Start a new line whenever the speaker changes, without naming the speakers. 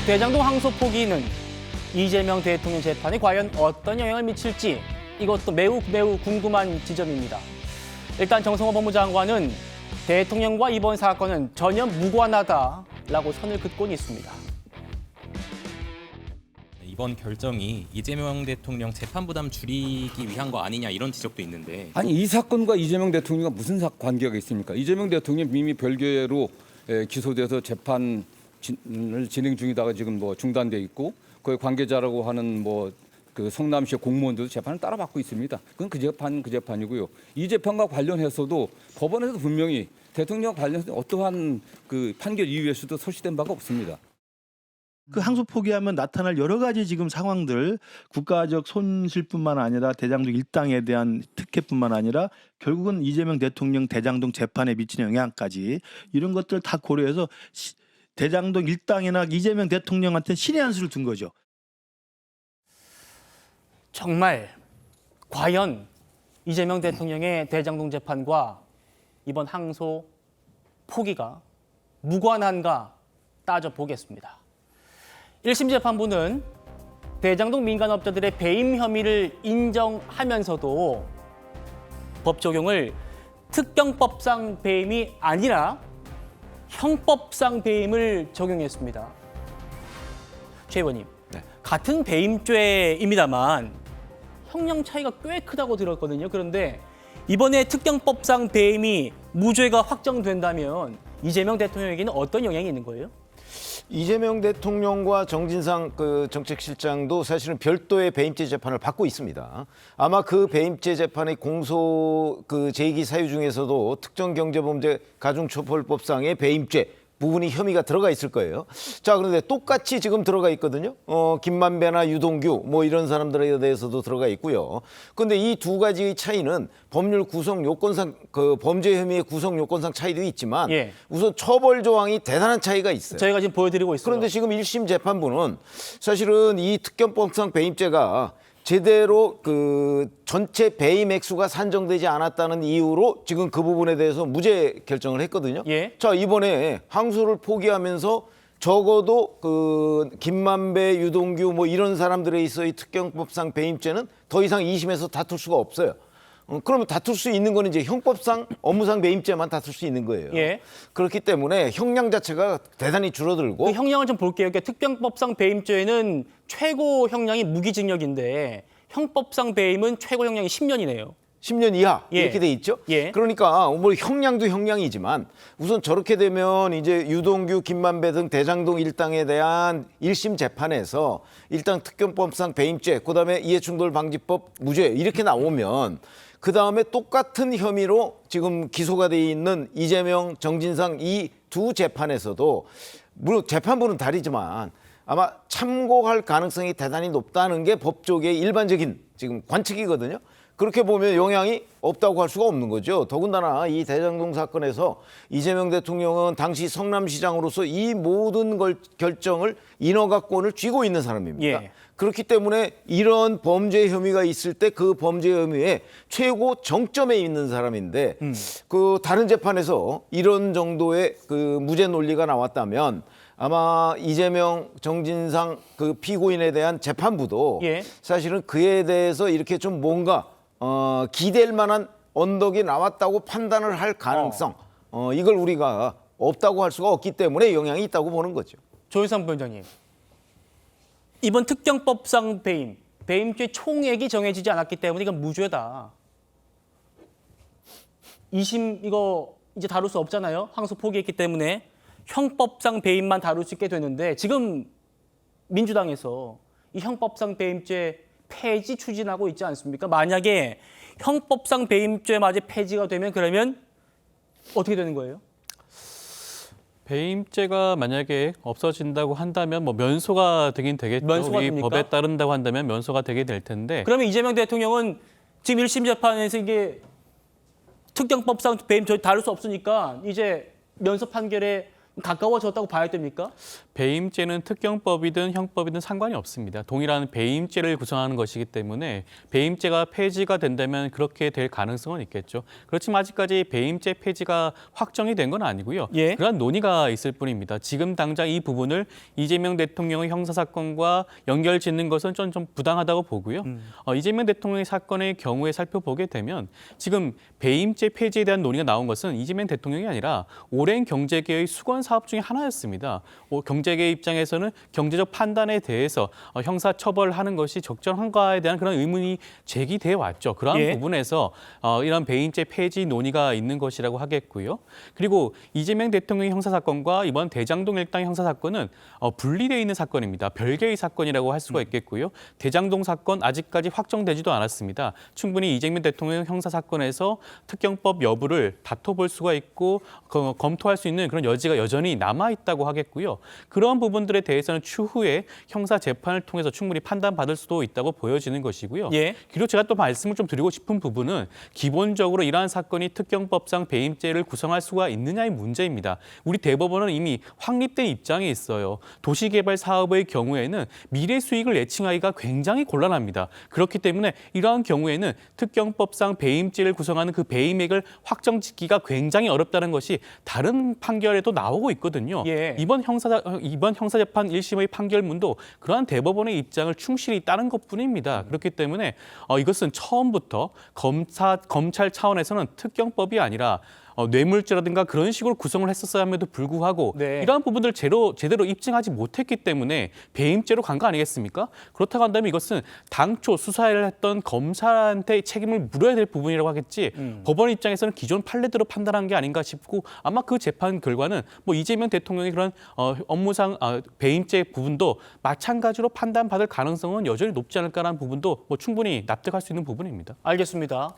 대장동 항소 포기는 이재명 대통령 재판에 과연 어떤 영향을 미칠지 이것도 매우 궁금한 지점입니다. 일단 정성호 법무장관은 대통령과 이번 사건은 전혀 무관하다라고 선을 긋고는 있습니다.
이번 결정이 이재명 대통령 재판 부담 줄이기 위한 거 아니냐 이런 지적도 있는데
아니 이 사건과 이재명 대통령과 무슨 관계가 있습니까? 이재명 대통령 이미 별개로 기소돼서 재판을 진행 중이다가 지금 뭐 중단돼 있고 그 관계자라고 하는 그 성남시 공무원들도 재판을 따라받고 있습니다. 그건 그 재판이고요. 이 재판과 관련해서도 법원에서 분명히 대통령과 관련해서 어떠한 그 판결 이후에서도 소시된 바가 없습니다.
그 항소 포기하면 나타날 여러 가지 지금 상황들, 국가적 손실뿐만 아니라 대장동 일당에 대한 특혜뿐만 아니라 결국은 이재명 대통령 대장동 재판에 미치는 영향까지 이런 것들 다 고려해서 대장동 일당이나 이재명 대통령한테 신의 한 수를 둔 거죠.
정말 과연 이재명 대통령의 대장동 재판과 이번 항소 포기가 무관한가 따져보겠습니다. 1심 재판부는 대장동 민간업자들의 배임 혐의를 인정하면서도 법 적용을 특경법상 배임이 아니라 형법상 배임을 적용했습니다. 최 의원님, 같은 배임죄입니다만 형량 차이가 꽤 크다고 들었거든요. 그런데 이번에 특경법상 배임이 무죄가 확정된다면 이재명 대통령에게는 어떤 영향이 있는 거예요?
이재명 대통령과 정진상 그 정책실장도 사실은 별도의 배임죄 재판을 받고 있습니다. 아마 그 배임죄 재판의 공소 그 제기 사유 중에서도 특정경제범죄 가중처벌법상의 배임죄 부분이 혐의가 들어가 있을 거예요. 자, 그런데 똑같이 지금 들어가 있거든요. 김만배나 유동규 뭐 이런 사람들에 대해서도 들어가 있고요. 그런데 이 두 가지의 차이는 법률 구성 요건상 그 범죄 혐의의 구성 요건상 차이도 있지만 우선 처벌 조항이 대단한 차이가 있어요.
저희가 지금 보여드리고 있어요.
그런데 지금 1심 재판부는 사실은 이 특경법상 배임죄가 제대로 그 전체 배임 액수가 산정되지 않았다는 이유로 지금 그 부분에 대해서 무죄 결정을 했거든요. 자, 이번에 항소를 포기하면서 적어도 그 김만배, 유동규 뭐 이런 사람들에 있어 이 특경법상 배임죄는 더 이상 2심에서 다툴 수가 없어요. 그러면 다툴 수 있는 거는 이제 형법상 업무상 배임죄만 다툴 수 있는 거예요. 그렇기 때문에 형량 자체가 대단히 줄어들고
그 형량을 좀 볼게요. 그러니까 특경법상 배임죄는 최고 형량이 무기징역인데 형법상 배임은 최고 형량이 10년이네요.
10년 이하 이렇게 돼 있죠. 그러니까 뭐 형량도 형량이지만 우선 저렇게 되면 이제 유동규, 김만배 등 대장동 일당에 대한 1심 재판에서 일단 특경법상 배임죄, 그다음에 이해충돌방지법 무죄 이렇게 나오면 그다음에 똑같은 혐의로 지금 기소가 돼 있는 이재명, 정진상 이 두 재판에서도 물론 재판부는 다르지만 아마 참고할 가능성이 대단히 높다는 게 법조계의 일반적인 지금 관측이거든요. 그렇게 보면 영향이 없다고 할 수가 없는 거죠. 더군다나 이 대장동 사건에서 이재명 대통령은 당시 성남시장으로서 이 모든 결정을 인허가권을 쥐고 있는 사람입니다. 그렇기 때문에 이런 범죄 혐의가 있을 때 그 범죄 혐의의 최고 정점에 있는 사람인데 그 다른 재판에서 이런 정도의 그 무죄 논리가 나왔다면 아마 이재명, 정진상 그 피고인에 대한 재판부도 사실은 그에 대해서 이렇게 좀 뭔가 기댈 만한 언덕이 나왔다고 판단을 할 가능성 이걸 우리가 없다고 할 수가 없기 때문에 영향이 있다고 보는 거죠.
조윤상 부원장님, 이번 특경법상 배임죄 총액이 정해지지 않았기 때문에 이건 무죄다. 2심 이거 이제 다룰 수 없잖아요. 항소 포기했기 때문에 형법상 배임만 다룰 수 있게 되는데 지금 민주당에서 이 형법상 배임죄 폐지 추진하고 있지 않습니까? 만약에 형법상 배임죄마저 폐지가 되면 그러면 어떻게 되는 거예요?
배임죄가 만약에 없어진다고 한다면 뭐 면소가 되긴 되겠죠.
면소가
우리
됩니까?
법에 따른다고 한다면 면소가 되게 될 텐데.
그러면 이재명 대통령은 지금 1심 재판에서 이게 특경법상 배임 저희 다룰 수 없으니까 이제 면소 판결에 가까워졌다고 봐야 됩니까?
배임죄는 특경법이든 형법이든 상관이 없습니다. 동일한 배임죄를 구성하는 것이기 때문에 배임죄가 폐지가 된다면 그렇게 될 가능성은 있겠죠. 그렇지만 아직까지 배임죄 폐지가 확정이 된 건 아니고요.
예.
그런 논의가 있을 뿐입니다. 지금 당장 이 부분을 이재명 대통령의 형사사건과 연결짓는 것은 좀 부당하다고 보고요. 이재명 대통령의 사건의 경우에 살펴보게 되면 지금 배임죄 폐지에 대한 논의가 나온 것은 이재명 대통령이 아니라 오랜 경제계의 수건 사업 중에 하나였습니다. 경제계 입장에서는 경제적 판단에 대해서 형사 처벌하는 것이 적절한가에 대한 그런 의문이 제기돼 왔죠. 그러한
예.
부분에서 이런 배임죄 폐지 논의가 있는 것이라고 하겠고요. 그리고 이재명 대통령의 형사 사건과 이번 대장동 일당 형사 사건은 분리되어 있는 사건입니다. 별개의 사건이라고 할 수가 있겠고요. 대장동 사건 아직까지 확정되지도 않았습니다. 충분히 이재명 대통령 형사 사건에서 특경법 여부를 다퉈볼 수가 있고 검토할 수 있는 그런 여지가 여전히 남아 있다고 하겠고요. 그런 부분들에 대해서는 추후에 형사 재판을 통해서 충분히 판단받을 수도 있다고 보여지는 것이고요.
예.
그리고 제가 또 말씀을 좀 드리고 싶은 부분은 기본적으로 이러한 사건이 특경법상 배임죄를 구성할 수가 있느냐의 문제입니다. 우리 대법원은 이미 확립된 입장이 있어요. 도시개발 사업의 경우에는 미래 수익을 예측하기가 굉장히 곤란합니다. 그렇기 때문에 이러한 경우에는 특경법상 배임죄를 구성하는 그 배임액을 확정짓기가 굉장히 어렵다는 것이 다른 판결에도 나오고 있거든요.
예.
이번 형사재판 1심의 판결문도 그러한 대법원의 입장을 충실히 따른 것뿐입니다. 그렇기 때문에 이것은 처음부터 검찰 차원에서는 특경법이 아니라 뇌물죄라든가 그런 식으로 구성을 했었어야 함에도 불구하고
네.
이러한 부분들을 제대로 입증하지 못했기 때문에 배임죄로 간 거 아니겠습니까? 그렇다고 한다면 이것은 당초 수사를 했던 검사한테 책임을 물어야 될 부분이라고 하겠지 법원 입장에서는 기존 판례대로 판단한 게 아닌가 싶고 아마 그 재판 결과는 뭐 이재명 대통령의 그런 업무상 배임죄 부분도 마찬가지로 판단받을 가능성은 여전히 높지 않을까라는 부분도 뭐 충분히 납득할 수 있는 부분입니다.
알겠습니다.